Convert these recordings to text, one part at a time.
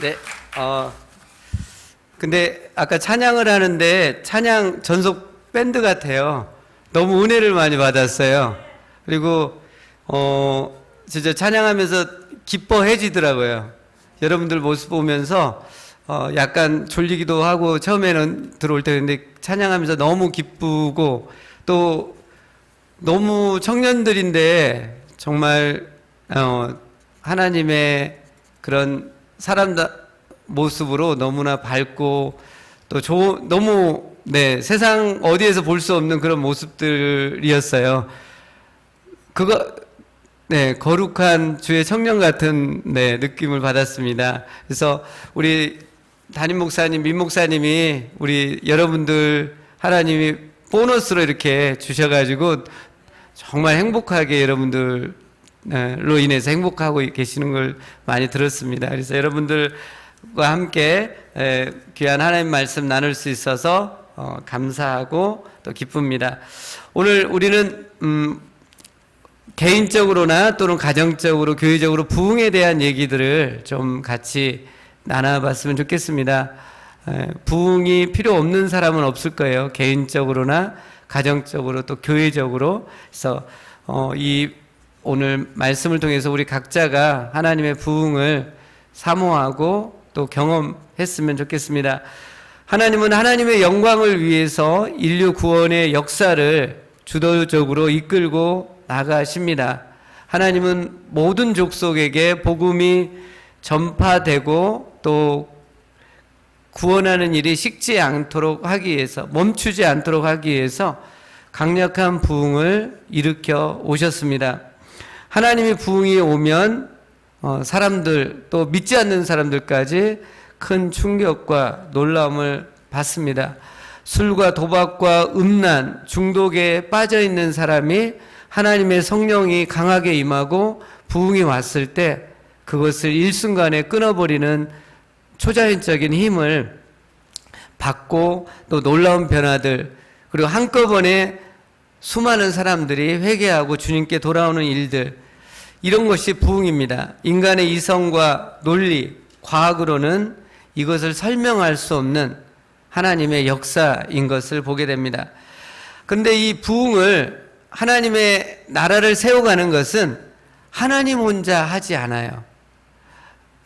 네. 근데 아까 찬양을 하는데 찬양 전속 밴드 같아요. 너무 은혜를 많이 받았어요. 그리고 진짜 찬양하면서 기뻐해지더라고요. 여러분들 모습 보면서 약간 졸리기도 하고 처음에는 들어올 때 근데 찬양하면서 너무 기쁘고 또 너무 청년들인데 정말 하나님의 그런 사람 모습으로 너무나 밝고 또 너무 세상 어디에서 볼 수 없는 그런 모습들이었어요. 거룩한 주의 청년 같은 느낌을 받았습니다. 그래서 우리 담임 목사님, 민 목사님이 우리 여러분들 하나님이 보너스로 이렇게 주셔가지고 정말 행복하게 여러분들로 인해서 행복하고 계시는 걸 많이 들었습니다. 그래서 여러분들과 함께 귀한 하나님 말씀 나눌 수 있어서 감사하고 또 기쁩니다. 오늘 우리는 개인적으로나 또는 가정적으로 교회적으로 부흥에 대한 얘기들을 좀 같이 나눠봤으면 좋겠습니다. 부흥이 필요 없는 사람은 없을 거예요. 개인적으로나 가정적으로 또 교회적으로. 그래서 이 오늘 말씀을 통해서 우리 각자가 하나님의 부흥을 사모하고 또 경험했으면 좋겠습니다. 하나님은 하나님의 영광을 위해서 인류 구원의 역사를 주도적으로 이끌고 나가십니다. 하나님은 모든 족속에게 복음이 전파되고 또 구원하는 일이 식지 않도록 하기 위해서, 멈추지 않도록 하기 위해서 강력한 부흥을 일으켜 오셨습니다. 하나님의 부흥이 오면 사람들, 또 믿지 않는 사람들까지 큰 충격과 놀라움을 받습니다. 술과 도박과 음란, 중독에 빠져 있는 사람이 하나님의 성령이 강하게 임하고 부흥이 왔을 때 그것을 일순간에 끊어버리는 초자연적인 힘을 받고 또 놀라운 변화들, 그리고 한꺼번에 수많은 사람들이 회개하고 주님께 돌아오는 일들, 이런 것이 부흥입니다. 인간의 이성과 논리, 과학으로는 이것을 설명할 수 없는 하나님의 역사인 것을 보게 됩니다. 그런데 이 부흥을, 하나님의 나라를 세워가는 것은 하나님 혼자 하지 않아요.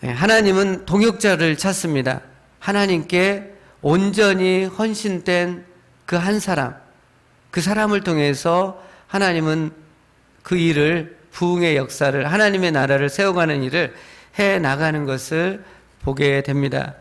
하나님은 동역자를 찾습니다. 하나님께 온전히 헌신된 그 한 사람, 그 사람을 통해서 하나님은 그 일을, 부흥의 역사를, 하나님의 나라를 세워가는 일을 해 나가는 것을 보게 됩니다.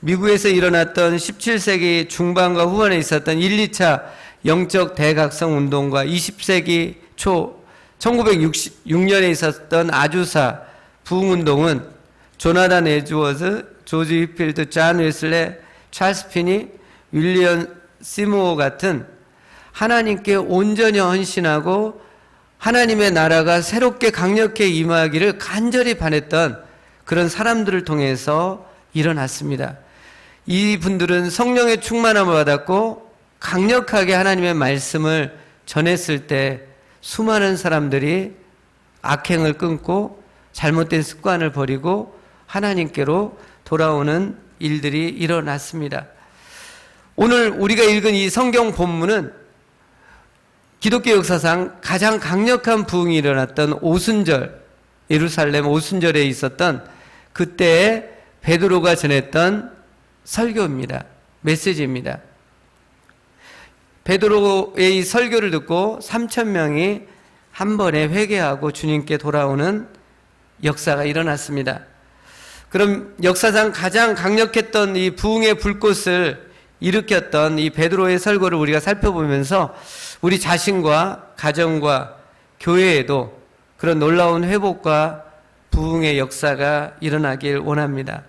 미국에서 일어났던 17세기 중반과 후반에 있었던 1, 2차 영적 대각성 운동과 20세기 초 1966년에 있었던 아주사 부흥운동은 조나단 에즈워드, 조지 휘필드, 존 웨슬레, 찰스 피니, 윌리엄 시모어 같은 하나님께 온전히 헌신하고 하나님의 나라가 새롭게 강력하게 임하기를 간절히 바랬던 그런 사람들을 통해서 일어났습니다. 이분들은 성령의 충만함을 받았고 강력하게 하나님의 말씀을 전했을 때 수많은 사람들이 악행을 끊고 잘못된 습관을 버리고 하나님께로 돌아오는 일들이 일어났습니다. 오늘 우리가 읽은 이 성경 본문은 기독교 역사상 가장 강력한 부흥이 일어났던 오순절, 예루살렘 오순절에 있었던 그때의 베드로가 전했던 설교입니다. 메시지입니다. 베드로의 이 설교를 듣고 3,000명이 한 번에 회개하고 주님께 돌아오는 역사가 일어났습니다. 그럼 역사상 가장 강력했던 이 부흥의 불꽃을 일으켰던 이 베드로의 설교를 우리가 살펴보면서 우리 자신과 가정과 교회에도 그런 놀라운 회복과 부흥의 역사가 일어나길 원합니다.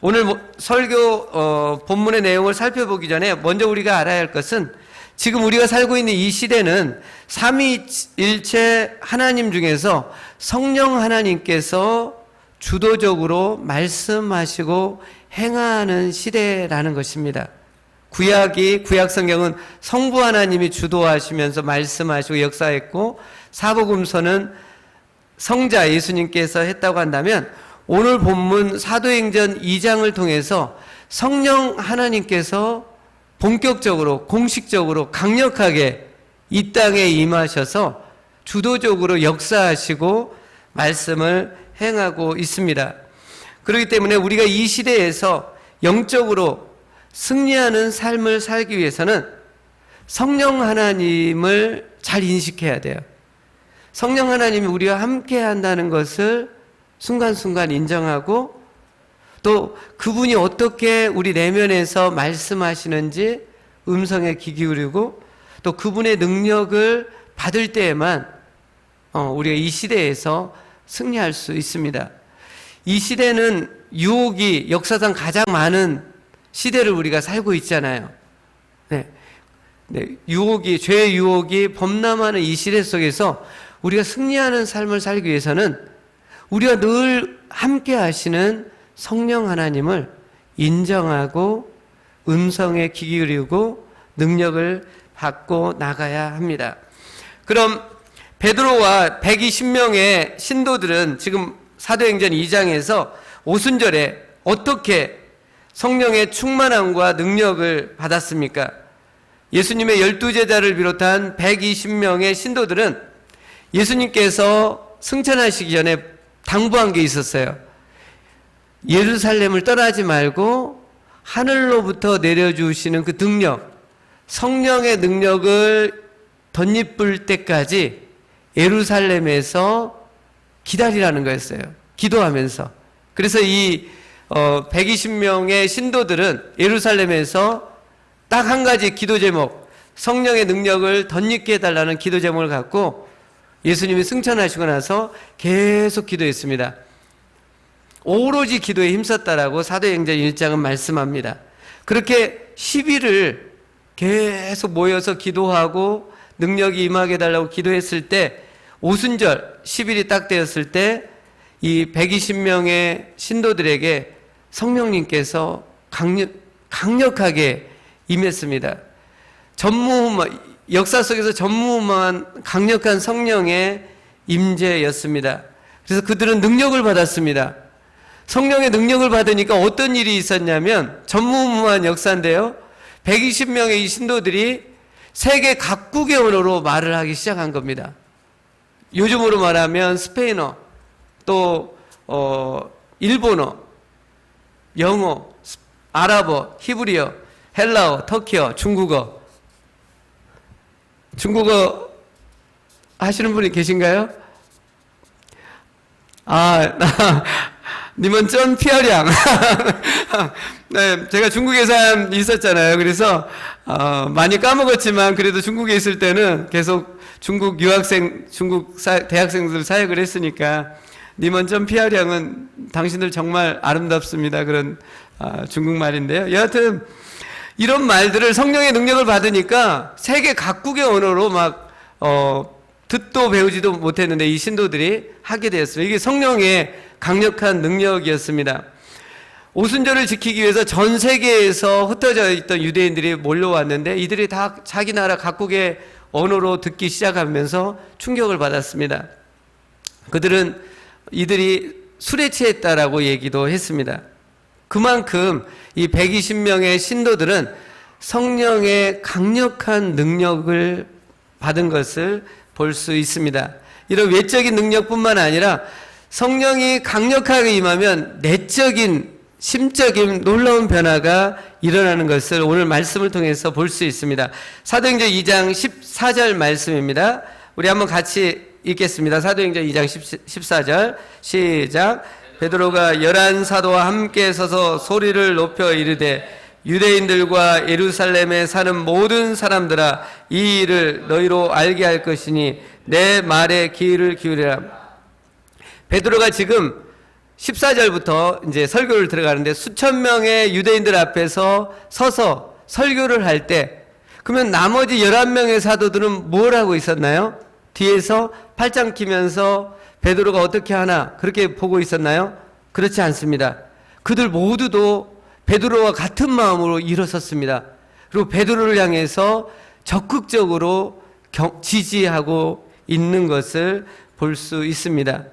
오늘 설교 본문의 내용을 살펴보기 전에 먼저 우리가 알아야 할 것은 지금 우리가 살고 있는 이 시대는 삼위일체 하나님 중에서 성령 하나님께서 주도적으로 말씀하시고 행하는 시대라는 것입니다. 구약 성경은 성부 하나님이 주도하시면서 말씀하시고 역사했고 사복음서는 성자 예수님께서 했다고 한다면 오늘 본문 사도행전 2장을 통해서 성령 하나님께서 본격적으로 공식적으로 강력하게 이 땅에 임하셔서 주도적으로 역사하시고 말씀을 행하고 있습니다. 그렇기 때문에 우리가 이 시대에서 영적으로 승리하는 삶을 살기 위해서는 성령 하나님을 잘 인식해야 돼요. 성령 하나님이 우리와 함께 한다는 것을 순간순간 인정하고 또 그분이 어떻게 우리 내면에서 말씀하시는지 음성에 귀 기울이고 또 그분의 능력을 받을 때에만 우리가 이 시대에서 승리할 수 있습니다. 이 시대는 유혹이 역사상 가장 많은 시대를 우리가 살고 있잖아요. 네. 유혹이, 죄의 유혹이 범람하는 이 시대 속에서 우리가 승리하는 삶을 살기 위해서는 우리가 늘 함께 하시는 성령 하나님을 인정하고 음성에 귀 기울이고 능력을 받고 나가야 합니다. 그럼 베드로와 120명의 신도들은 지금 사도행전 2장에서 오순절에 어떻게 성령의 충만함과 능력을 받았습니까? 예수님의 12제자를 비롯한 120명의 신도들은 예수님께서 승천하시기 전에 당부한 게 있었어요. 예루살렘을 떠나지 말고 하늘로부터 내려주시는 그 능력, 성령의 능력을 덧입을 때까지 예루살렘에서 기다리라는 거였어요. 기도하면서. 그래서 이 120명의 신도들은 예루살렘에서 딱 한 가지 기도 제목, 성령의 능력을 덧입게 해달라는 기도 제목을 갖고 예수님이 승천하시고 나서 계속 기도했습니다. 오로지 기도에 힘썼다라고 사도행전 1장은 말씀합니다. 그렇게 10일을 계속 모여서 기도하고 능력이 임하게 해달라고 기도했을 때 오순절 10일이 딱 되었을 때 이 120명의 신도들에게 성령님께서 강력하게 임했습니다. 역사 속에서 전무후무한 강력한 성령의 임재였습니다. 그래서 그들은 능력을 받았습니다. 성령의 능력을 받으니까 어떤 일이 있었냐면 전무후무한 역사인데요. 120명의 이 신도들이 세계 각국의 언어로 말을 하기 시작한 겁니다. 요즘으로 말하면 스페인어, 또 일본어, 영어, 아랍어, 히브리어, 헬라어, 터키어, 중국어. 중국어 하시는 분이 계신가요? 님은 전 피어량. 네, 제가 중국에 있었잖아요. 그래서 많이 까먹었지만 그래도 중국에 있을 때는 계속 중국 대학생들 사역을 했으니까 님은 전 피어량은 당신들 정말 아름답습니다. 그런 중국말인데요. 여하튼 이런 말들을 성령의 능력을 받으니까 세계 각국의 언어로 막 듣도 배우지도 못했는데 이 신도들이 하게 되었습니다. 이게 성령의 강력한 능력이었습니다. 오순절을 지키기 위해서 전 세계에서 흩어져 있던 유대인들이 몰려왔는데 이들이 다 자기 나라 각국의 언어로 듣기 시작하면서 충격을 받았습니다. 이들이 술에 취했다라고 얘기도 했습니다. 그만큼 이 120명의 신도들은 성령의 강력한 능력을 받은 것을 볼 수 있습니다. 이런 외적인 능력뿐만 아니라 성령이 강력하게 임하면 내적인 심적인 놀라운 변화가 일어나는 것을 오늘 말씀을 통해서 볼 수 있습니다. 사도행전 2장 14절 말씀입니다. 우리 한번 같이 읽겠습니다. 사도행전 2장 14절 시작. 베드로가 11사도와 함께 서서 소리를 높여 이르되 유대인들과 예루살렘에 사는 모든 사람들아 이 일을 너희로 알게 할 것이니 내 말에 귀를 기울이라. 베드로가 지금 14절부터 이제 설교를 들어가는데 수천 명의 유대인들 앞에서 서서 설교를 할 때 그러면 나머지 11명의 사도들은 뭘 하고 있었나요? 뒤에서 팔짱 끼면서 베드로가 어떻게 하나 그렇게 보고 있었나요? 그렇지 않습니다. 그들 모두도 베드로와 같은 마음으로 일어섰습니다. 그리고 베드로를 향해서 적극적으로 지지하고 있는 것을 볼 수 있습니다.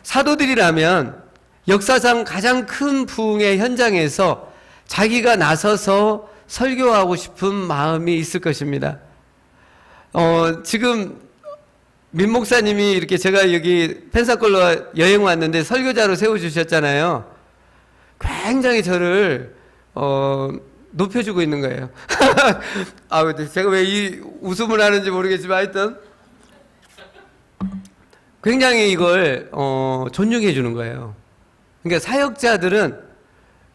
사도들이라면 역사상 가장 큰 부흥의 현장에서 자기가 나서서 설교하고 싶은 마음이 있을 것입니다. 지금 민 목사님이 이렇게 제가 여기 펜사콜라 여행 왔는데 설교자로 세워주셨잖아요. 굉장히 저를 높여주고 있는 거예요. 제가 왜 이 웃음을 하는지 모르겠지만 하여튼 굉장히 이걸 존중해 주는 거예요. 그러니까 사역자들은,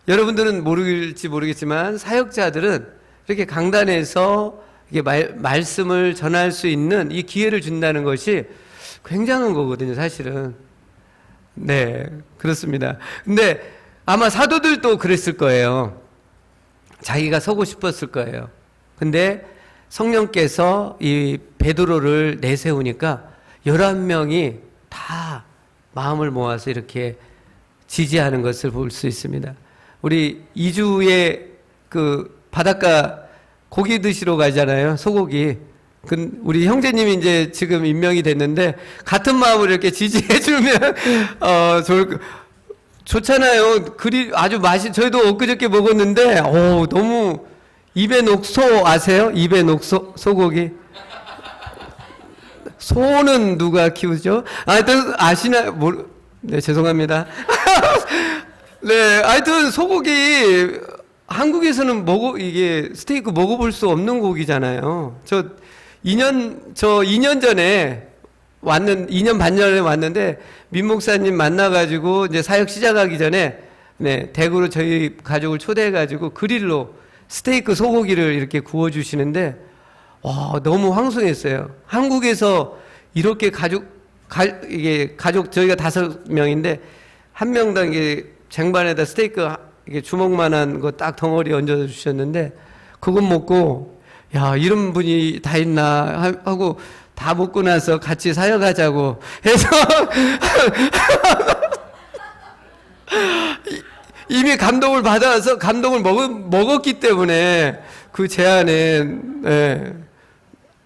여러분들은 모르겠지 모르겠지만 사역자들은 이렇게 강단에서 이게 말씀을 전할 수 있는 이 기회를 준다는 것이 굉장한 거거든요, 사실은. 네, 그렇습니다. 근데 아마 사도들도 그랬을 거예요. 자기가 서고 싶었을 거예요. 근데 성령께서 이 베드로를 내세우니까 11명이 다 마음을 모아서 이렇게 지지하는 것을 볼 수 있습니다. 우리 2주에 그 바닷가 고기 드시러 가잖아요. 소고기. 우리 형제님이 이제 지금 임명이 됐는데 같은 마음으로 이렇게 지지해 주면 좋잖아요. 아주 저희도 엊그저께 먹었는데 너무 입에 녹소 아세요? 입에 녹소 소고기. 소는 누가 키우죠? 하여튼 아시나요? 네, 죄송합니다. 네, 하여튼 소고기 한국에서는 이게 스테이크 먹어볼 수 없는 고기잖아요. 2년 전에 2년 반 전에 왔는데 민 목사님 만나가지고 이제 사역 시작하기 전에 네, 대구로 저희 가족을 초대해가지고 그릴로 스테이크 소고기를 이렇게 구워주시는데 너무 황송했어요. 한국에서 이렇게 이게 가족 저희가 5명인데 한 명당 이게 쟁반에다 스테이크 이게 주먹만한 거 딱 덩어리 얹어 주셨는데 그것 먹고 야, 이런 분이 다 있나 하고 다 먹고 나서 같이 사역하자고 해서 이미 감동을 받아서 감동을 먹었기 때문에 그 제안에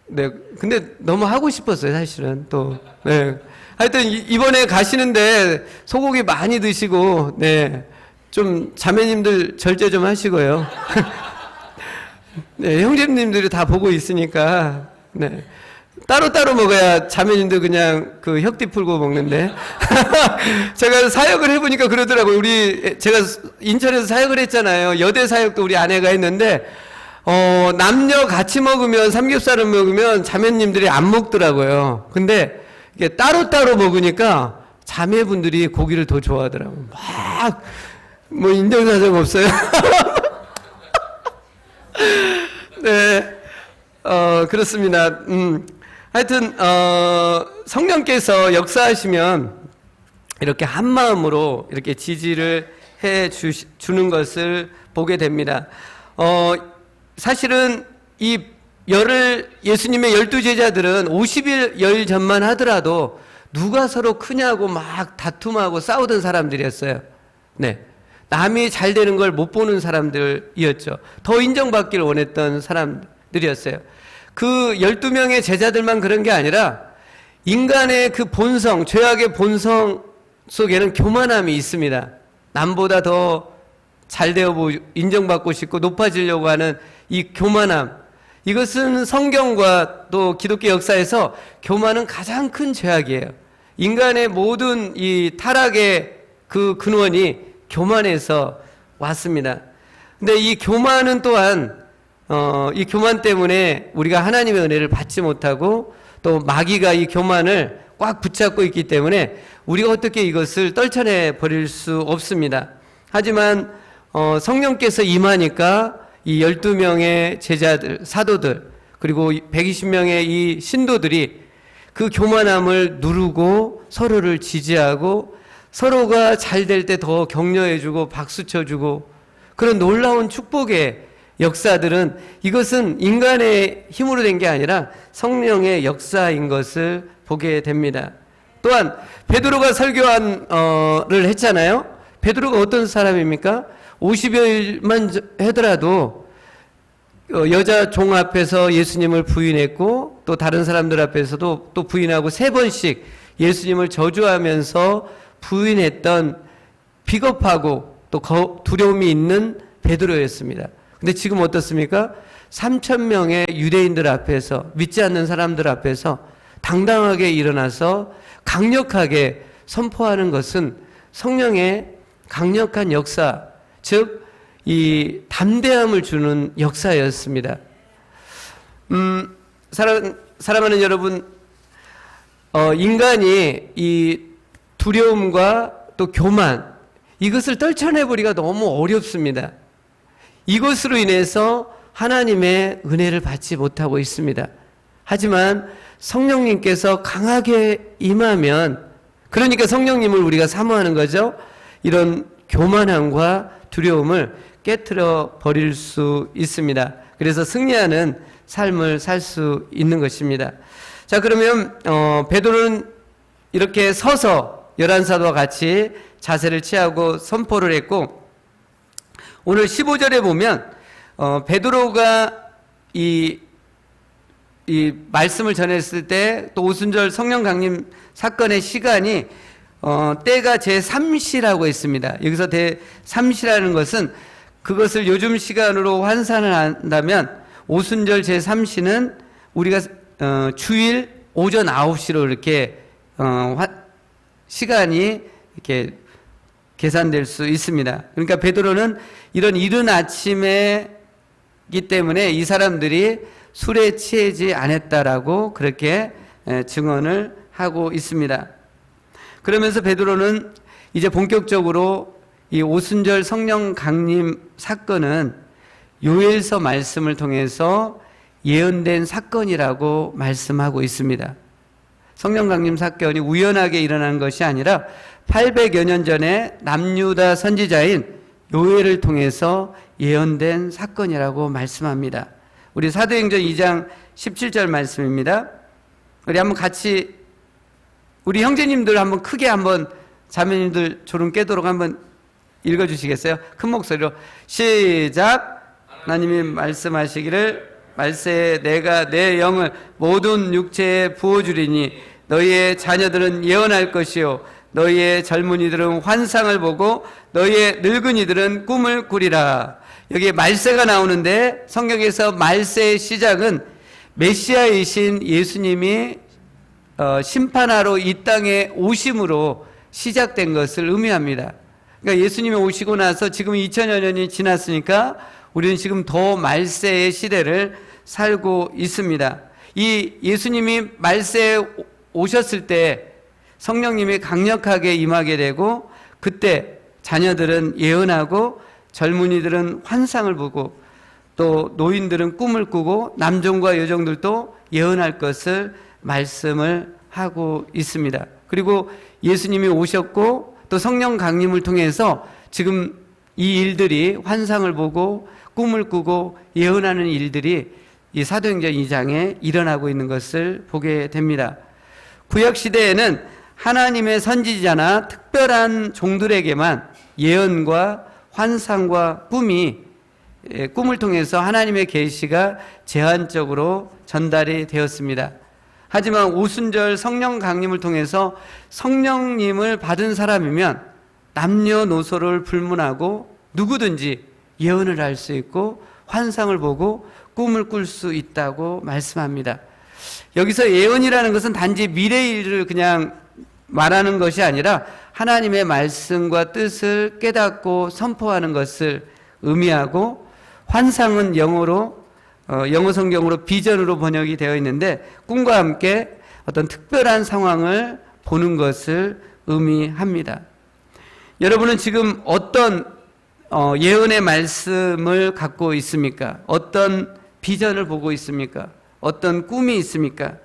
네. 근데 너무 하고 싶었어요, 사실은 또. 네. 하여튼 이번에 가시는데 소고기 많이 드시고 네. 좀 자매님들 절제 좀 하시고요. 네, 형제님들이 다 보고 있으니까 네. 따로따로 먹어야 자매님들 그냥 그 혁띠 풀고 먹는데 제가 사역을 해보니까 그러더라고요. 제가 인천에서 사역을 했잖아요. 여대 사역도 우리 아내가 했는데 남녀 같이 먹으면 삼겹살을 먹으면 자매님들이 안 먹더라고요. 근데 이게 따로따로 먹으니까 자매분들이 고기를 더 좋아하더라고요. 뭐 인정사정 없어요. 네, 그렇습니다. 하여튼 성령께서 역사하시면 이렇게 한 마음으로 이렇게 지지를 해 주는 것을 보게 됩니다. 사실은 예수님의 12제자들은 50일 열 전만 하더라도 누가 서로 크냐고 막 다툼하고 싸우던 사람들이었어요. 네. 남이 잘 되는 걸 못 보는 사람들이었죠. 더 인정받기를 원했던 사람들이었어요. 그 12명의 제자들만 그런 게 아니라 인간의 그 본성, 죄악의 본성 속에는 교만함이 있습니다. 남보다 더 잘 되어 인정받고 싶고 높아지려고 하는 이 교만함. 이것은 성경과 또 기독교 역사에서 교만은 가장 큰 죄악이에요. 인간의 모든 이 타락의 그 근원이 교만에서 왔습니다. 근데 이 교만은 또한 이 교만 때문에 우리가 하나님의 은혜를 받지 못하고 또 마귀가 이 교만을 꽉 붙잡고 있기 때문에 우리가 어떻게 이것을 떨쳐내 버릴 수 없습니다. 하지만 성령께서 임하니까 이 12명의 제자들, 사도들 그리고 120명의 이 신도들이 그 교만함을 누르고 서로를 지지하고 서로가 잘 될 때 더 격려해주고 박수 쳐주고 그런 놀라운 축복의 역사들은 이것은 인간의 힘으로 된 게 아니라 성령의 역사인 것을 보게 됩니다. 또한 베드로가 설교를 했잖아요. 베드로가 어떤 사람입니까? 50여일만 하더라도 여자 종 앞에서 예수님을 부인했고 또 다른 사람들 앞에서도 또 부인하고 3번씩 예수님을 저주하면서 부인했던 비겁하고 또 두려움이 있는 베드로였습니다. 근데 지금 어떻습니까? 3,000명의 유대인들 앞에서, 믿지 않는 사람들 앞에서 당당하게 일어나서 강력하게 선포하는 것은 성령의 강력한 역사, 즉 이 담대함을 주는 역사였습니다. 사랑하는 여러분, 인간이 이 두려움과 또 교만, 이것을 떨쳐내버리기가 너무 어렵습니다. 이것으로 인해서 하나님의 은혜를 받지 못하고 있습니다. 하지만 성령님께서 강하게 임하면, 그러니까 성령님을 우리가 사모하는 거죠. 이런 교만함과 두려움을 깨트려 버릴 수 있습니다. 그래서 승리하는 삶을 살 수 있는 것입니다. 자, 그러면 베드로는 이렇게 서서 11사도와 같이 자세를 취하고 선포를 했고, 오늘 15절에 보면 베드로가 이 말씀을 전했을 때, 또 오순절 성령 강림 사건의 시간이 때가 제3시라고 했습니다. 여기서 제3시라는 것은, 그것을 요즘 시간으로 환산을 한다면 오순절 제3시는 우리가 주일 오전 9시로 이렇게 시간이 이렇게 계산될 수 있습니다. 그러니까 베드로는 이런 이른 아침에기 때문에 이 사람들이 술에 취하지 않았다라고 그렇게 증언을 하고 있습니다. 그러면서 베드로는 이제 본격적으로 이 오순절 성령 강림 사건은 요엘서 말씀을 통해서 예언된 사건이라고 말씀하고 있습니다. 성령 강림 사건이 우연하게 일어난 것이 아니라 800여 년 전에 남유다 선지자인 요엘을 통해서 예언된 사건이라고 말씀합니다. 우리 사도행전 2장 17절 말씀입니다. 우리 한번 같이, 우리 형제님들 한번 크게 한번, 자매님들 졸음 깨도록 한번 읽어주시겠어요? 큰 목소리로 시작. 하나님이 말씀하시기를 말세에 내가 내 영을 모든 육체에 부어주리니 너희의 자녀들은 예언할 것이요 너희의 젊은이들은 환상을 보고 너희의 늙은이들은 꿈을 꾸리라. 여기에 말세가 나오는데, 성경에서 말세의 시작은 메시아이신 예수님이 심판하러 이 땅에 오심으로 시작된 것을 의미합니다. 그러니까 예수님이 오시고 나서 지금 2000여 년이 지났으니까 우리는 지금 더 말세의 시대를 살고 있습니다. 이 예수님이 말세에 오셨을 때 성령님이 강력하게 임하게 되고, 그때 자녀들은 예언하고 젊은이들은 환상을 보고 또 노인들은 꿈을 꾸고 남종과 여종들도 예언할 것을 말씀을 하고 있습니다. 그리고 예수님이 오셨고 또 성령 강림을 통해서 지금 이 일들이, 환상을 보고 꿈을 꾸고 예언하는 일들이 이 사도행전 2장에 일어나고 있는 것을 보게 됩니다. 구약시대에는 하나님의 선지자나 특별한 종들에게만 예언과 환상과 꿈을 통해서 하나님의 계시가 제한적으로 전달이 되었습니다. 하지만 오순절 성령 강림을 통해서 성령님을 받은 사람이면 남녀노소를 불문하고 누구든지 예언을 할 수 있고 환상을 보고 꿈을 꿀 수 있다고 말씀합니다. 여기서 예언이라는 것은 단지 미래의 일을 그냥 말하는 것이 아니라 하나님의 말씀과 뜻을 깨닫고 선포하는 것을 의미하고, 환상은 영어 성경으로 비전으로 번역이 되어 있는데 꿈과 함께 어떤 특별한 상황을 보는 것을 의미합니다. 여러분은 지금 어떤 예언의 말씀을 갖고 있습니까? 어떤 비전을 보고 있습니까? 어떤 꿈이 있습니까?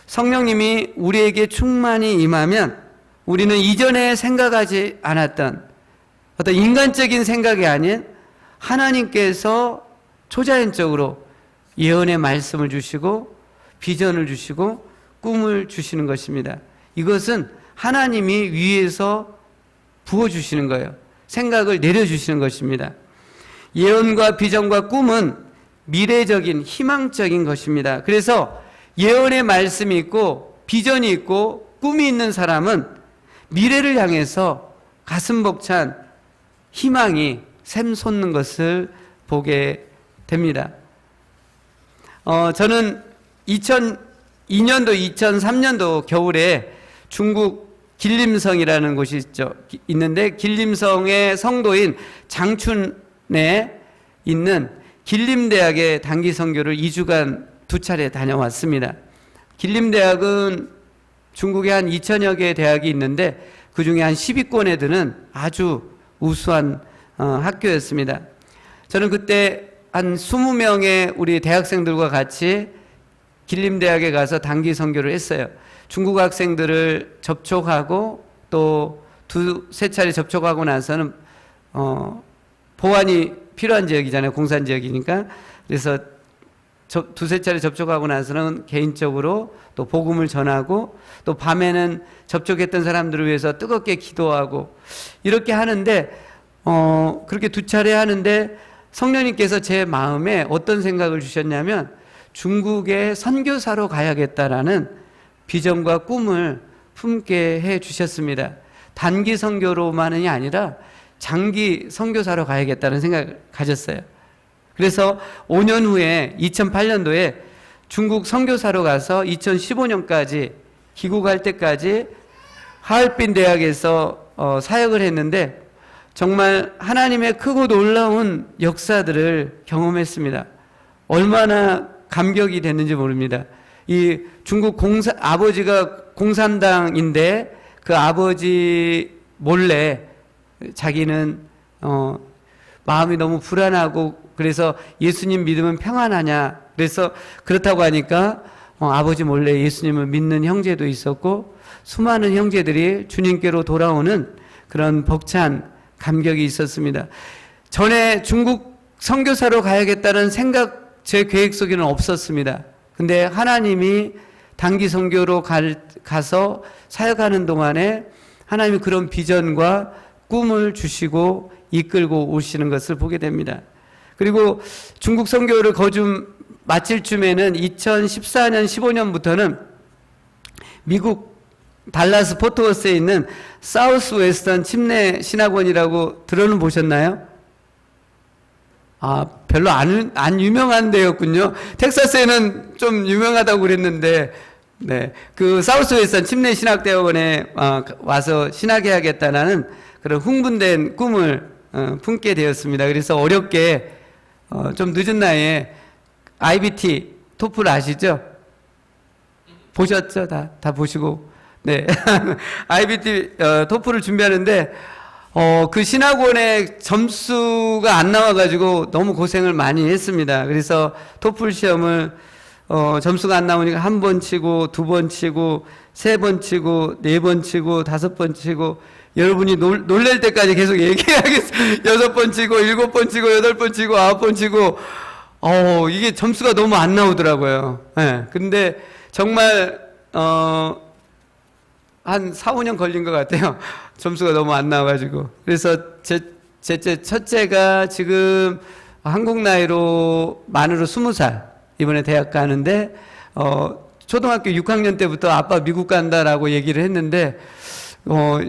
성령님이 우리에게 충만히 임하면 우리는 이전에 생각하지 않았던 어떤 인간적인 생각이 아닌 하나님께서 초자연적으로 예언의 말씀을 주시고 비전을 주시고 꿈을 주시는 것입니다. 이것은 하나님이 위에서 부어주시는 거예요. 생각을 내려주시는 것입니다. 예언과 비전과 꿈은 미래적인 희망적인 것입니다. 그래서 예언의 말씀이 있고 비전이 있고 꿈이 있는 사람은 미래를 향해서 가슴 벅찬 희망이 샘솟는 것을 보게 됩니다. 저는 2002년도, 2003년도 겨울에 중국 길림성이라는 곳이 있는데 길림성의 성도인 장춘에 있는 길림대학의 단기 선교를 2주간 2차례 다녀왔습니다. 길림대학은 중국에 한 2000여 개의 대학이 있는데 그 중에 한 10위권에 드는 아주 우수한 학교였습니다. 저는 그때 한 20명의 우리 대학생들과 같이 길림대학에 가서 단기 선교를 했어요. 중국 학생들을 접촉하고 또 2-3차례 접촉하고 나서는 보완이 필요한 지역이잖아요. 공산 지역이니까. 그래서 2-3차례 접촉하고 나서는 개인적으로 또 복음을 전하고 또 밤에는 접촉했던 사람들을 위해서 뜨겁게 기도하고 이렇게 하는데 그렇게 2차례 하는데 성령님께서 제 마음에 어떤 생각을 주셨냐면 중국에 선교사로 가야겠다라는 비전과 꿈을 품게 해 주셨습니다. 단기 선교로만이 아니라 장기 선교사로 가야겠다는 생각을 가졌어요. 그래서 5년 후에 2008년도에 중국 선교사로 가서 2015년까지 귀국할 때까지 하얼빈 대학에서 사역을 했는데 정말 하나님의 크고 놀라운 역사들을 경험했습니다. 얼마나 감격이 됐는지 모릅니다. 이 중국 아버지가 공산당인데 그 아버지 몰래 자기는 마음이 너무 불안하고 그래서 예수님 믿으면 평안하냐 그래서 그렇다고 하니까 아버지 몰래 예수님을 믿는 형제도 있었고 수많은 형제들이 주님께로 돌아오는 그런 벅찬 감격이 있었습니다. 전에 중국 선교사로 가야겠다는 생각 제 계획 속에는 없었습니다. 근데 하나님이 단기 선교로 가서 사역하는 동안에 하나님이 그런 비전과 꿈을 주시고 이끌고 오시는 것을 보게 됩니다. 그리고 중국 선교를 거좀 마칠 쯤에는 2014년, 15년부터는 미국 달라스 포트워스에 있는 사우스 웨스턴 침례 신학원이라고 들어는 보셨나요? 별로 안 유명한 데였군요. 텍사스에는 좀 유명하다고 그랬는데, 네. 그 사우스 웨스턴 침례 신학대학원에 와서 신학해야겠다는 그런 흥분된 꿈을 품게 되었습니다. 그래서 어렵게 좀 늦은 나이에 IBT 토플 아시죠? 보셨죠? 다 보시고. 네. IBT 토플을 준비하는데 그 신학원에 점수가 안 나와가지고 너무 고생을 많이 했습니다. 그래서 토플 시험을 점수가 안 나오니까 1번 치고 2번 치고 3번 치고 4번 치고 5번 치고 여러분이 놀랄 때까지 계속 얘기하겠어요. 6번 치고 7번 치고 8번 치고 9번 치고 이게 점수가 너무 안 나오더라고요. 네. 근데 정말 한 4-5년 걸린 것 같아요. 점수가 너무 안 나와가지고. 그래서 첫째가 지금 한국 나이로 만으로 20살 이번에 대학 가는데 초등학교 6학년 때부터 아빠 미국 간다라고 얘기를 했는데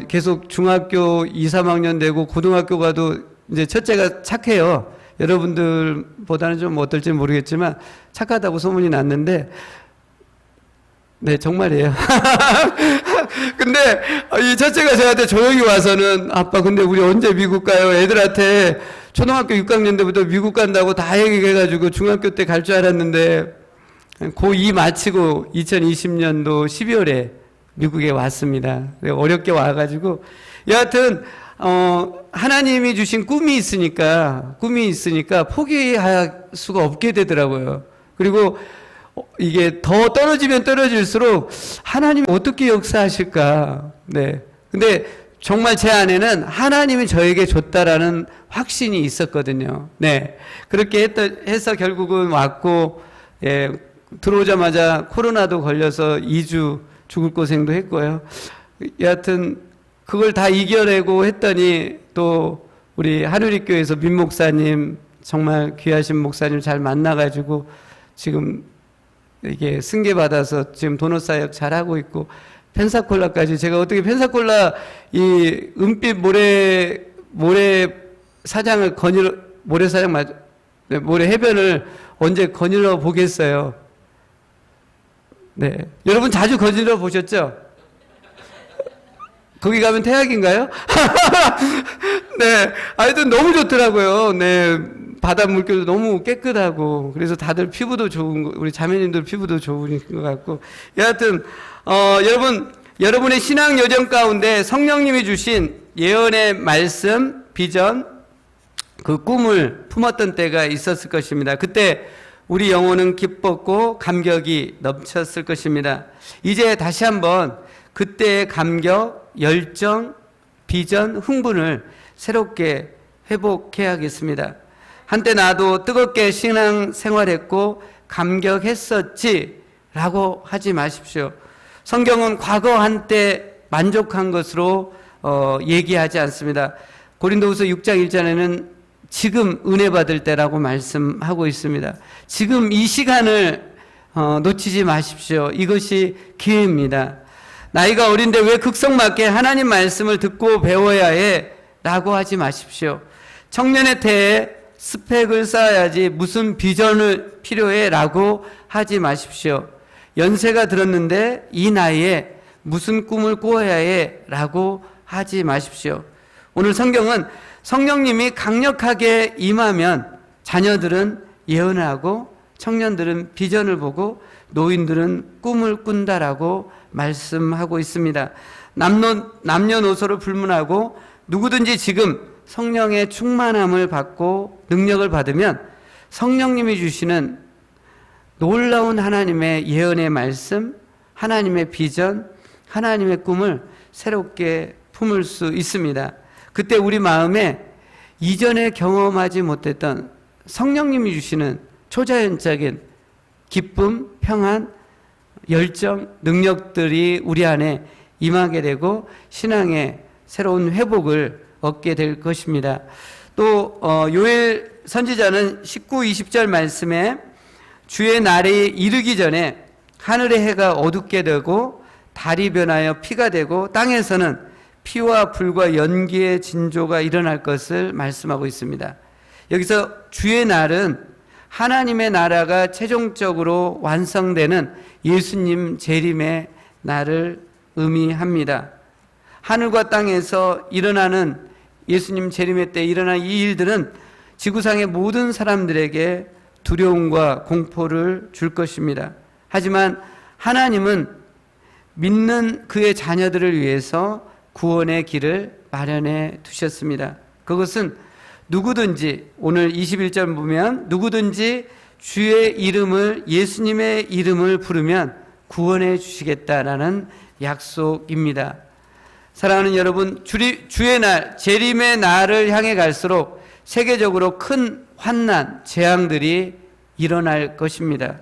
계속 중학교 2-3학년 되고 고등학교 가도 이제 첫째가 착해요. 여러분들보다는 좀 어떨지 모르겠지만 착하다고 소문이 났는데 네, 정말이에요. 근데 이 첫째가 저한테 조용히 와서는 아빠 근데 우리 언제 미국 가요? 애들한테 초등학교 6학년 때부터 미국 간다고 다 얘기해가지고 중학교 때 갈 줄 알았는데 고2 마치고 2020년도 12월에 미국에 왔습니다. 어렵게 와가지고 여하튼 하나님이 주신 꿈이 있으니까 포기할 수가 없게 되더라고요. 그리고 이게 더 떨어지면 떨어질수록 하나님이 어떻게 역사하실까. 네. 근데 정말 제 안에는 하나님이 저에게 줬다라는 확신이 있었거든요. 네. 그렇게 해서 결국은 왔고, 예, 들어오자마자 코로나도 걸려서 2주 죽을 고생도 했고요. 여하튼 그걸 다 이겨내고 했더니 또 우리 하누리교회에서 민 목사님 정말 귀하신 목사님 잘 만나가지고 지금 이게 승계받아서 지금 도노사역 잘하고 있고 펜사콜라까지. 제가 어떻게 펜사콜라 이 은빛 모래 사장을 모래사장 모래 해변을 언제 거닐어 보겠어요? 네. 여러분 자주 거닐어 보셨죠? 거기 가면 태학인가요? 네. 하여튼 너무 좋더라고요. 네. 바다 물결도 너무 깨끗하고, 그래서 다들 피부도 좋은 거, 우리 자매님들 피부도 좋은 것 같고. 여하튼, 여러분의 신앙 여정 가운데 성령님이 주신 예언의 말씀, 비전, 그 꿈을 품었던 때가 있었을 것입니다. 그때 우리 영혼은 기뻤고 감격이 넘쳤을 것입니다. 이제 다시 한번 그때의 감격, 열정, 비전, 흥분을 새롭게 회복해야겠습니다. 한때 나도 뜨겁게 신앙 생활했고 감격했었지 라고 하지 마십시오. 성경은 과거 한때 만족한 것으로 얘기하지 않습니다. 고린도후서 6장 1절에는 지금 은혜 받을 때라고 말씀하고 있습니다. 지금 이 시간을 놓치지 마십시오. 이것이 기회입니다. 나이가 어린데 왜 극성맞게 하나님 말씀을 듣고 배워야 해? 라고 하지 마십시오. 청년의 태에 스펙을 쌓아야지 무슨 비전을 필요해? 라고 하지 마십시오. 연세가 들었는데 이 나이에 무슨 꿈을 꾸어야 해? 라고 하지 마십시오. 오늘 성경은 성령님이 강력하게 임하면 자녀들은 예언을 하고 청년들은 비전을 보고 노인들은 꿈을 꾼다라고 말씀하고 있습니다. 남녀노소를 불문하고 누구든지 지금 성령의 충만함을 받고 능력을 받으면 성령님이 주시는 놀라운 하나님의 예언의 말씀, 하나님의 비전, 하나님의 꿈을 새롭게 품을 수 있습니다. 그때 우리 마음에 이전에 경험하지 못했던 성령님이 주시는 초자연적인 기쁨, 평안, 열정, 능력들이 우리 안에 임하게 되고 신앙의 새로운 회복을 얻게 될 것입니다. 또 요엘 선지자는 19, 20절 말씀에 주의 날이 이르기 전에 하늘의 해가 어둡게 되고 달이 변하여 피가 되고 땅에서는 피와 불과 연기의 진조가 일어날 것을 말씀하고 있습니다. 여기서 주의 날은 하나님의 나라가 최종적으로 완성되는 예수님 재림의 날을 의미합니다. 하늘과 땅에서 일어나는 예수님 재림의 때 일어난 이 일들은 지구상의 모든 사람들에게 두려움과 공포를 줄 것입니다. 하지만 하나님은 믿는 그의 자녀들을 위해서 구원의 길을 마련해 두셨습니다. 그것은 누구든지 오늘 21절 보면 누구든지 주의 이름을 예수님의 이름을 부르면 구원해 주시겠다라는 약속입니다. 사랑하는 여러분, 주의 날, 재림의 날을 향해 갈수록 세계적으로 큰 환난, 재앙들이 일어날 것입니다.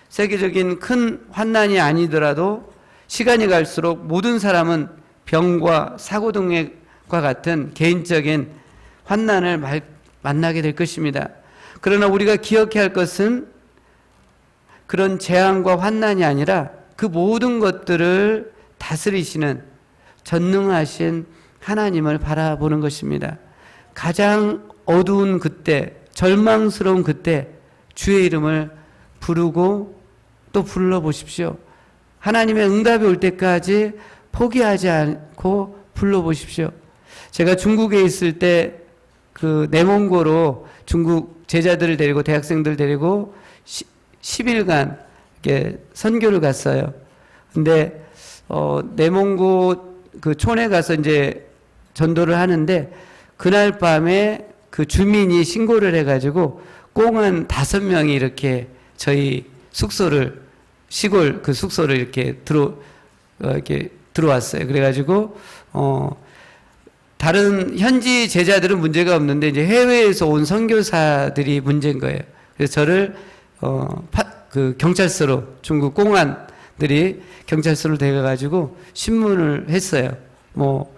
세계적인 큰 환난이 아니더라도 시간이 갈수록 모든 사람은 병과 사고 등과 같은 개인적인 환난을 만나게 될 것입니다. 그러나 우리가 기억해야 할 것은 그런 재앙과 환난이 아니라 그 모든 것들을 다스리시는 전능하신 하나님을 바라보는 것입니다. 가장 어두운 그때, 절망스러운 그때 주의 이름을 부르고 또 불러보십시오. 하나님의 응답이 올 때까지 포기하지 않고 불러보십시오. 제가 중국에 있을 때 그 내몽고로 중국 제자들을 데리고 대학생들 데리고 10일간 이렇게 선교를 갔어요. 근데 내몽고 그 촌에 가서 이제 전도를 하는데 그날 밤에 그 주민이 신고를 해가지고 꽁한 5명이 이렇게 저희 숙소를 시골 그 숙소를 이렇게 들어왔어요. 그래가지고 다른 현지 제자들은 문제가 없는데 이제 해외에서 온 선교사들이 문제인 거예요. 그래서 저를 그 경찰서로 중국 공안들이 경찰서로 데려가지고 신문을 했어요. 뭐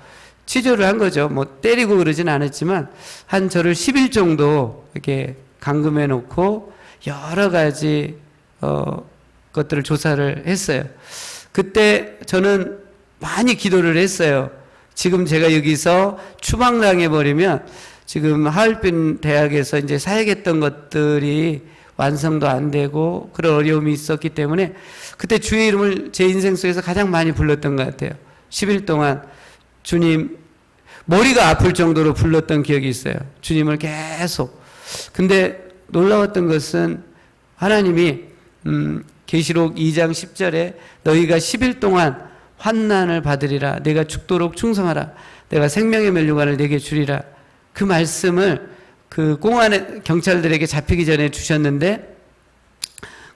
치조를 한 거죠. 뭐 때리고 그러진 않았지만 한 저를 10일 정도 이렇게 감금해 놓고 여러 가지 것들을 조사를 했어요. 그때 저는 많이 기도를 했어요. 지금 제가 여기서 추방당해버리면 지금 하얼빈 대학에서 이제 사역했던 것들이 완성도 안 되고 그런 어려움이 있었기 때문에 그때 주의 이름을 제 인생 속에서 가장 많이 불렀던 것 같아요. 10일 동안 주님, 머리가 아플 정도로 불렀던 기억이 있어요. 주님을 계속. 근데 놀라웠던 것은 하나님이 계시록 2장 10절에 너희가 10일 동안 환난을 받으리라. 내가 죽도록 충성하라. 내가 생명의 면류관을 내게 주리라. 그 말씀을 그 공안의 경찰들에게 잡히기 전에 주셨는데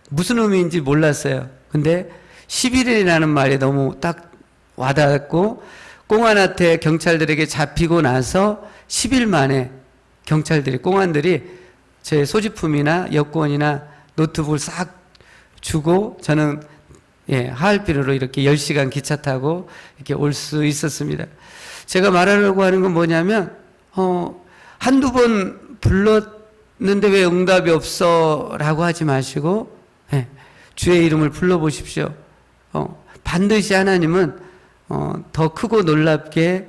무슨 의미인지 몰랐어요. 근데 11일이라는 말이 너무 딱 와닿았고 공안한테 경찰들에게 잡히고 나서 10일 만에 경찰들이 공안들이 제 소지품이나 여권이나 노트북을 싹 주고 저는 하얼빈으로 이렇게 10시간 기차 타고 이렇게 올 수 있었습니다. 제가 말하려고 하는 건 뭐냐면 한두 번 불렀는데 왜 응답이 없어? 라고 하지 마시고 주의 이름을 불러보십시오. 반드시 하나님은 더 크고 놀랍게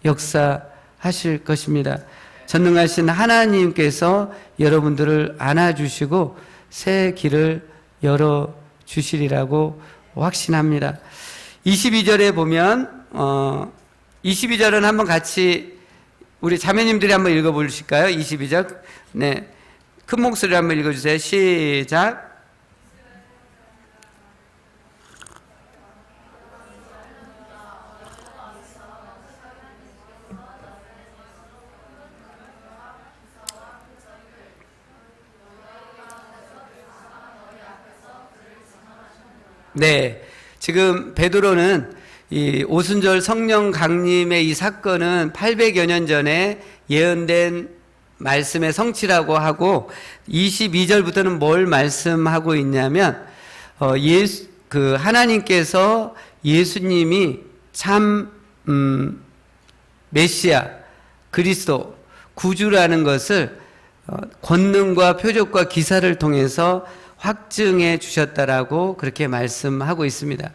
역사하실 것입니다. 전능하신 하나님께서 여러분들을 안아주시고 새 길을 열어주시리라고 확신합니다. 22절에 보면 22절은 한번 같이 우리 자매님들이 한번 읽어보실까요? 22절. 네, 큰 목소리로 한번 읽어주세요. 시작. 네, 지금 베드로는 이 오순절 성령 강림의 이 사건은 800여 년 전에 예언된 말씀의 성취라고 하고 22절부터는 뭘 말씀하고 있냐면 하나님께서 예수님이 참 메시아 그리스도 구주라는 것을 권능과 표적과 기사를 통해서 확증해 주셨다라고 그렇게 말씀하고 있습니다.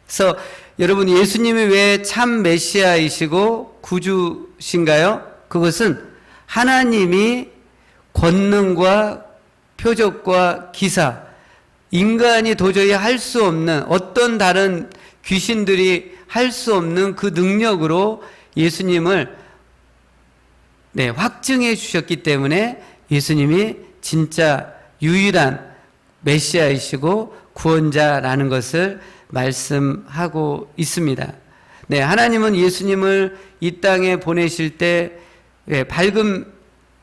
그래서 여러분 예수님이 왜 참 메시아이시고 구주신가요? 그것은 하나님이 권능과 표적과 기사, 인간이 도저히 할 수 없는 어떤 다른 귀신들이 할 수 없는 그 능력으로 예수님을 확증해 주셨기 때문에 예수님이 진짜 유일한 메시아이시고 구원자라는 것을 말씀하고 있습니다. 네, 하나님은 예수님을 이 땅에 보내실 때 밝은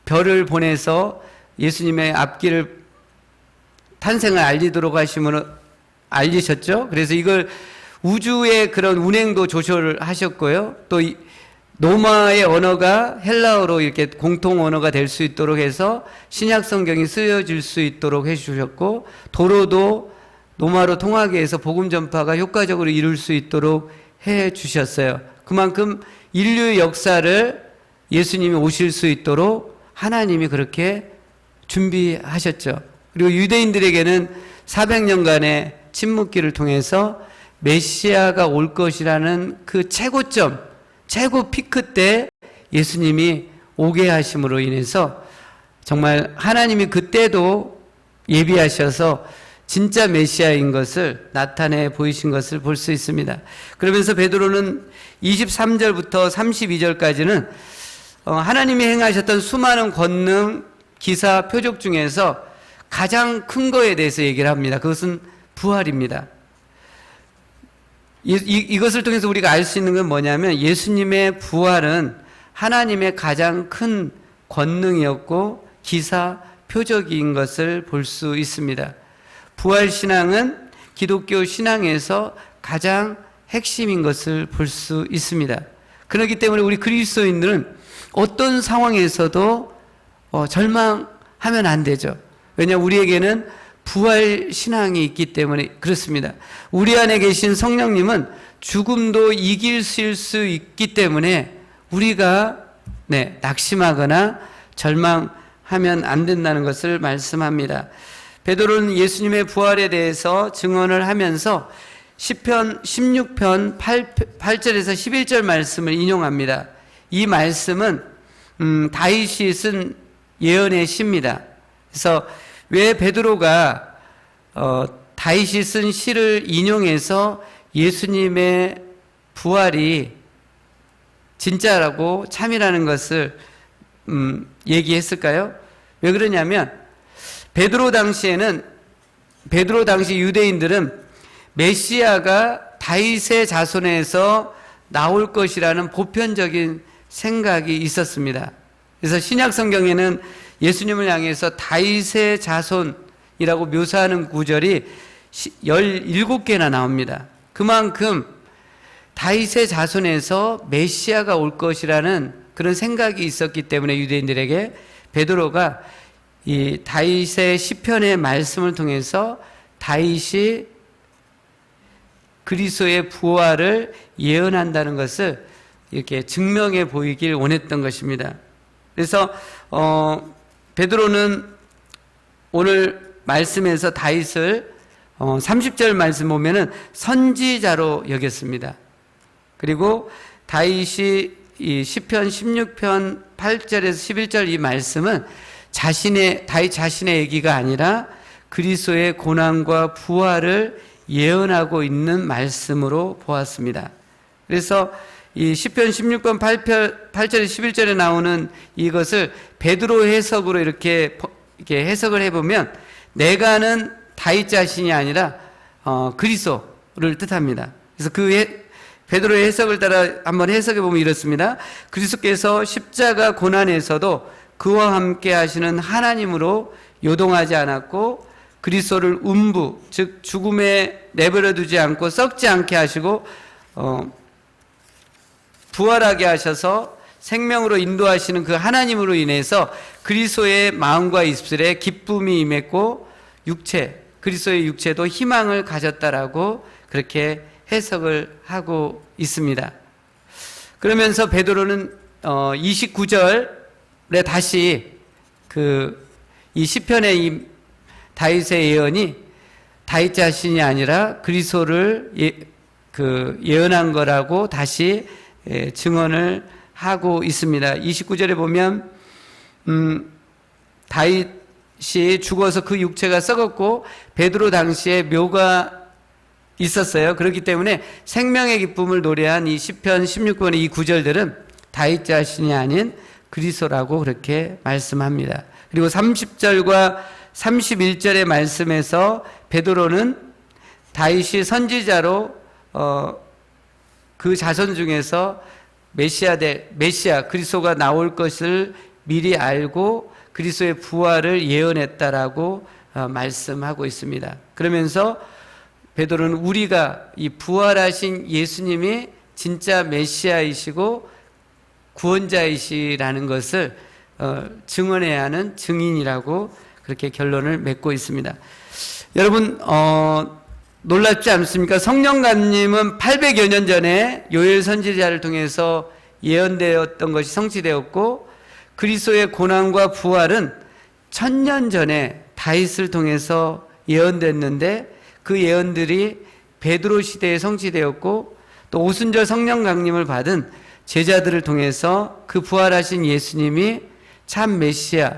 별을 보내서 예수님의 앞길을 탄생을 알리도록 하심으로 알리셨죠. 그래서 이걸 우주의 그런 운행도 조절을 하셨고요. 또 로마의 언어가 헬라어로 이렇게 공통 언어가 될 수 있도록 해서 신약 성경이 쓰여질 수 있도록 해주셨고, 도로도 로마로 통하게 해서 복음 전파가 효과적으로 이룰 수 있도록 해주셨어요. 그만큼 인류의 역사를 예수님이 오실 수 있도록 하나님이 그렇게 준비하셨죠. 그리고 유대인들에게는 400년간의 침묵기를 통해서 메시아가 올 것이라는 그 최고점, 최고 피크 때 예수님이 오게 하심으로 인해서 정말 하나님이 그때도 예비하셔서 진짜 메시아인 것을 나타내 보이신 것을 볼 수 있습니다. 그러면서 베드로는 23절부터 32절까지는 하나님이 행하셨던 수많은 권능, 기사, 표적 중에서 가장 큰 거에 대해서 얘기를 합니다. 그것은 부활입니다. 이것을 통해서 우리가 알 수 있는 건 뭐냐면 예수님의 부활은 하나님의 가장 큰 권능이었고 기사, 표적인 것을 볼 수 있습니다. 부활 신앙은 기독교 신앙에서 가장 핵심인 것을 볼 수 있습니다. 그렇기 때문에 우리 그리스도인들은 어떤 상황에서도 절망하면 안 되죠. 왜냐하면 우리에게는 부활 신앙이 있기 때문에 그렇습니다. 우리 안에 계신 성령님은 죽음도 이길 수 있기 때문에 우리가 낙심하거나 절망하면 안 된다는 것을 말씀합니다. 베드로는 예수님의 부활에 대해서 증언을 하면서 시편 16편 8절에서 11절 말씀을 인용합니다. 이 말씀은 다윗이 쓴 예언의 시입니다. 그래서 왜 베드로가 다윗이 쓴 시를 인용해서 예수님의 부활이 진짜라고 참이라는 것을 얘기했을까요? 왜 그러냐면 베드로 당시 유대인들은 메시아가 다윗의 자손에서 나올 것이라는 보편적인 생각이 있었습니다. 그래서 신약 성경에는 예수님을 향해서 다윗의 자손이라고 묘사하는 구절이 17개나 나옵니다. 그만큼 다윗의 자손에서 메시아가 올 것이라는 그런 생각이 있었기 때문에 유대인들에게 베드로가 이 다윗의 시편의 말씀을 통해서 다윗이 그리스도의 부활을 예언한다는 것을 이렇게 증명해 보이길 원했던 것입니다. 그래서 베드로는 오늘 말씀에서 다윗을 30절 말씀 보면은 선지자로 여겼습니다. 그리고 다윗이 이 시편 16편 8절에서 11절 이 말씀은 다윗 자신의 얘기가 아니라 그리스도의 고난과 부활을 예언하고 있는 말씀으로 보았습니다. 그래서 이 시편 16편 8절에 11절에 나오는 이것을 베드로 해석으로 이렇게 해석을 해보면 내가는 다윗 자신이 아니라 그리스도를 뜻합니다. 그래서 베드로의 해석을 따라 한번 해석해 보면 이렇습니다. 그리스도께서 십자가 고난에서도 그와 함께 하시는 하나님으로 요동하지 않았고 그리스도를 음부 즉 죽음에 내버려 두지 않고 썩지 않게 하시고 부활하게 하셔서 생명으로 인도하시는 그 하나님으로 인해서 그리스도의 마음과 입술에 기쁨이 임했고 그리스도의 육체도 희망을 가졌다라고 그렇게 해석을 하고 있습니다. 그러면서 베드로는 29절에 다시 이 시편의 이 다윗의 예언이 다윗 자신이 아니라 그리스도를 예언한 거라고 다시 증언을 하고 있습니다. 29절에 보면 다윗이 죽어서 그 육체가 썩었고 베드로 당시에 묘가 있었어요. 그렇기 때문에 생명의 기쁨을 노래한 이 시편 16권의 이 구절들은 다윗 자신이 아닌 그리스도라고 그렇게 말씀합니다. 그리고 30절과 31절의 말씀에서 베드로는 다윗이 선지자로 그 자손 중에서 메시아 그리스도가 나올 것을 미리 알고 그리스도의 부활을 예언했다라고 말씀하고 있습니다. 그러면서 베드로는 우리가 이 부활하신 예수님이 진짜 메시아이시고 구원자이시라는 것을 증언해야 하는 증인이라고 그렇게 결론을 맺고 있습니다. 여러분 놀랍지 않습니까? 성령감님은 800여 년 전에 요엘 선지자를 통해서 예언되었던 것이 성취되었고 그리스도의 고난과 부활은 1000년 전에 다윗을 통해서 예언됐는데 그 예언들이 베드로 시대에 성취되었고 또 오순절 성령 강림을 받은 제자들을 통해서 그 부활하신 예수님이 참 메시아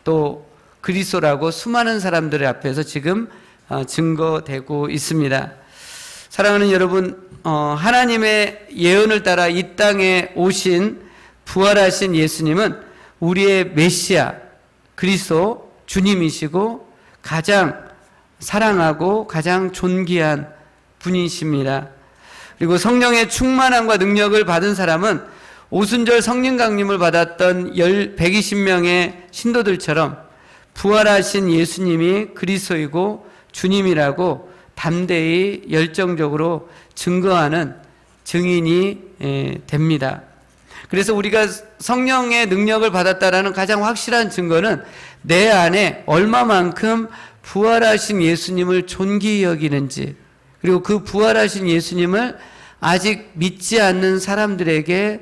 또 그리스도라고 수많은 사람들 앞에서 지금 증거되고 있습니다. 사랑하는 여러분, 하나님의 예언을 따라 이 땅에 오신 부활하신 예수님은 우리의 메시아 그리스도 주님이시고 가장 사랑하고 가장 존귀한 분이십니다. 그리고 성령의 충만함과 능력을 받은 사람은 오순절 성령 강림을 받았던 120명의 신도들처럼 부활하신 예수님이 그리스도이고 주님이라고 담대히 열정적으로 증거하는 증인이 됩니다. 그래서 우리가 성령의 능력을 받았다라는 가장 확실한 증거는 내 안에 얼마만큼 부활하신 예수님을 존귀히 여기는지, 그리고 그 부활하신 예수님을 아직 믿지 않는 사람들에게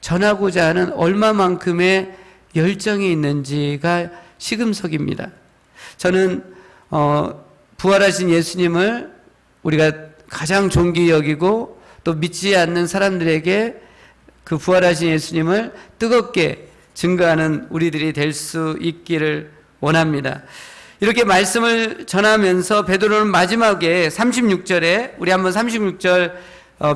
전하고자 하는 얼마만큼의 열정이 있는지가 시금석입니다. 저는 부활하신 예수님을 우리가 가장 존귀 여기고 또 믿지 않는 사람들에게 그 부활하신 예수님을 뜨겁게 증거하는 우리들이 될 수 있기를 원합니다. 이렇게 말씀을 전하면서 베드로는 마지막에 36절에 우리 한번 36절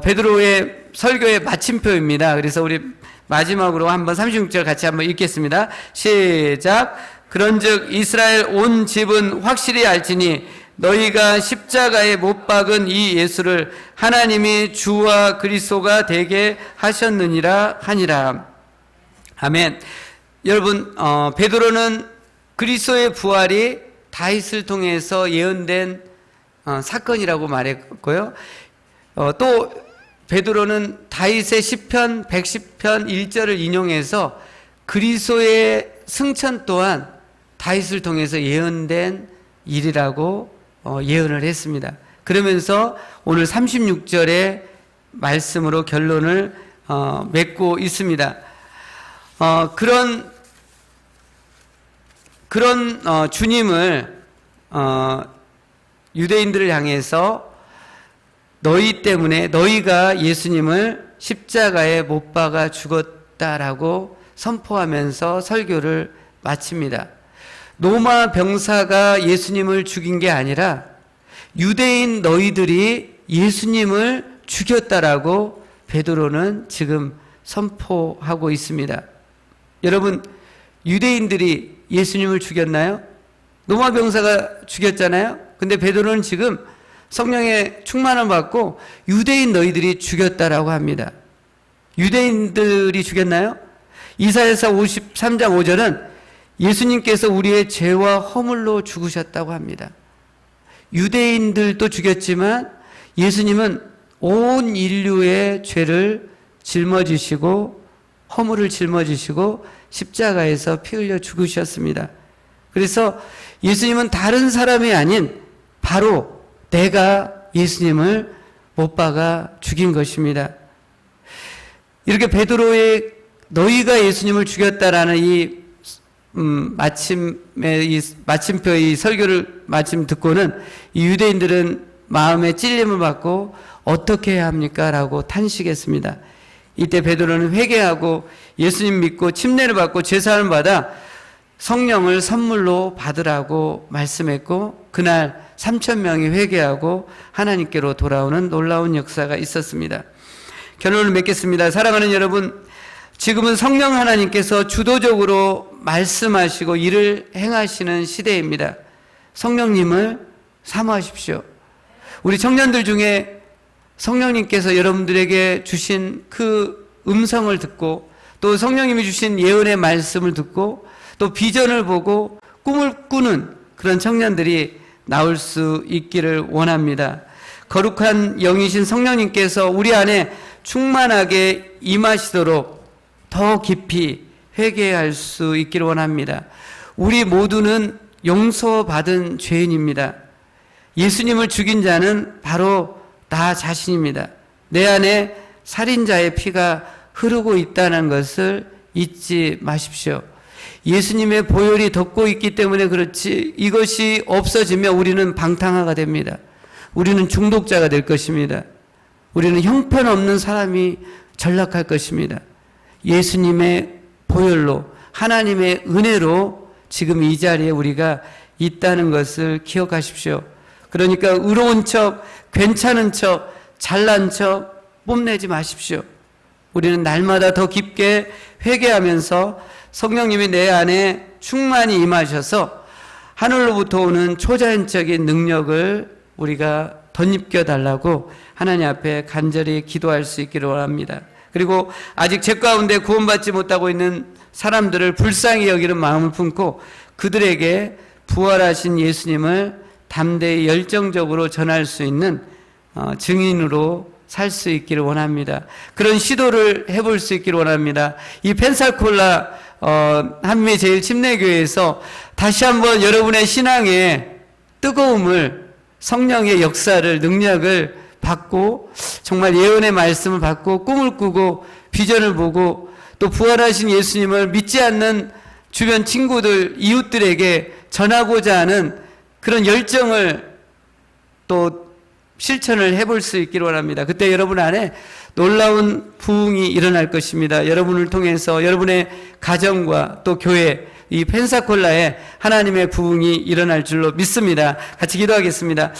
베드로의 설교의 마침표입니다. 그래서 우리 마지막으로 한번 36절 같이 한번 읽겠습니다. 시작. 그런즉 이스라엘 온 집은 확실히 알지니 너희가 십자가에 못 박은 이 예수를 하나님이 주와 그리스도가 되게 하셨느니라 하니라. 아멘. 여러분, 베드로는 그리스도의 부활이 다윗을 통해서 예언된 사건이라고 말했고요. 또 베드로는 다윗의 시편 110편 1절을 인용해서 그리스도의 승천 또한 다윗을 통해서 예언된 일이라고 예언을 했습니다. 그러면서 오늘 36절의 말씀으로 결론을 맺고 있습니다. 그런 주님을 유대인들을 향해서 너희 때문에 너희가 예수님을 십자가에 못 박아 죽었다라고 선포하면서 설교를 마칩니다. 로마 병사가 예수님을 죽인 게 아니라 유대인 너희들이 예수님을 죽였다라고 베드로는 지금 선포하고 있습니다. 여러분, 유대인들이 예수님을 죽였나요? 로마 병사가 죽였잖아요. 근데 베드로는 지금 성령의 충만을 받고 유대인 너희들이 죽였다라고 합니다. 유대인들이 죽였나요? 이사야서 53장 5절은 예수님께서 우리의 죄와 허물로 죽으셨다고 합니다. 유대인들도 죽였지만 예수님은 온 인류의 죄를 짊어지시고 허물을 짊어지시고 십자가에서 피 흘려 죽으셨습니다. 그래서 예수님은 다른 사람이 아닌 바로 내가 예수님을 못 박아 죽인 것입니다. 이렇게 베드로의 너희가 예수님을 죽였다라는 이 마침표의 설교를 마침 듣고는 이 유대인들은 마음에 찔림을 받고 어떻게 해야 합니까? 라고 탄식했습니다. 이때 베드로는 회개하고 예수님 믿고 침례를 받고 제사를 받아 성령을 선물로 받으라고 말씀했고 그날 3,000명이 회개하고 하나님께로 돌아오는 놀라운 역사가 있었습니다. 결론을 맺겠습니다. 사랑하는 여러분, 지금은 성령 하나님께서 주도적으로 말씀하시고 일을 행하시는 시대입니다. 성령님을 사모하십시오. 우리 청년들 중에 성령님께서 여러분들에게 주신 그 음성을 듣고 또 성령님이 주신 예언의 말씀을 듣고 또 비전을 보고 꿈을 꾸는 그런 청년들이 나올 수 있기를 원합니다. 거룩한 영이신 성령님께서 우리 안에 충만하게 임하시도록 더 깊이 회개할 수 있기를 원합니다. 우리 모두는 용서받은 죄인입니다. 예수님을 죽인 자는 바로 나 자신입니다. 내 안에 살인자의 피가 흐르고 있다는 것을 잊지 마십시오. 예수님의 보혈이 덮고 있기 때문에 그렇지 이것이 없어지면 우리는 방탕화가 됩니다. 우리는 중독자가 될 것입니다. 우리는 형편없는 사람이 전락할 것입니다. 예수님의 보혈로 하나님의 은혜로 지금 이 자리에 우리가 있다는 것을 기억하십시오. 그러니까 의로운 척, 괜찮은 척, 잘난 척 뽐내지 마십시오. 우리는 날마다 더 깊게 회개하면서 성령님이 내 안에 충만히 임하셔서 하늘로부터 오는 초자연적인 능력을 우리가 덧입겨 달라고 하나님 앞에 간절히 기도할 수 있기를 원합니다. 그리고 아직 죄 가운데 구원받지 못하고 있는 사람들을 불쌍히 여기는 마음을 품고 그들에게 부활하신 예수님을 담대히 열정적으로 전할 수 있는 증인으로 살 수 있기를 원합니다. 그런 시도를 해볼 수 있기를 원합니다. 이 펜사콜라 한미 제일침례교회에서 다시 한번 여러분의 신앙의 뜨거움을 성령의 역사를 능력을 받고 정말 예언의 말씀을 받고 꿈을 꾸고 비전을 보고 또 부활하신 예수님을 믿지 않는 주변 친구들 이웃들에게 전하고자 하는 그런 열정을 또 실천을 해볼 수 있기를 원합니다. 그때 여러분 안에 놀라운 부흥이 일어날 것입니다. 여러분을 통해서 여러분의 가정과 또 교회, 이 펜사콜라에 하나님의 부흥이 일어날 줄로 믿습니다. 같이 기도하겠습니다.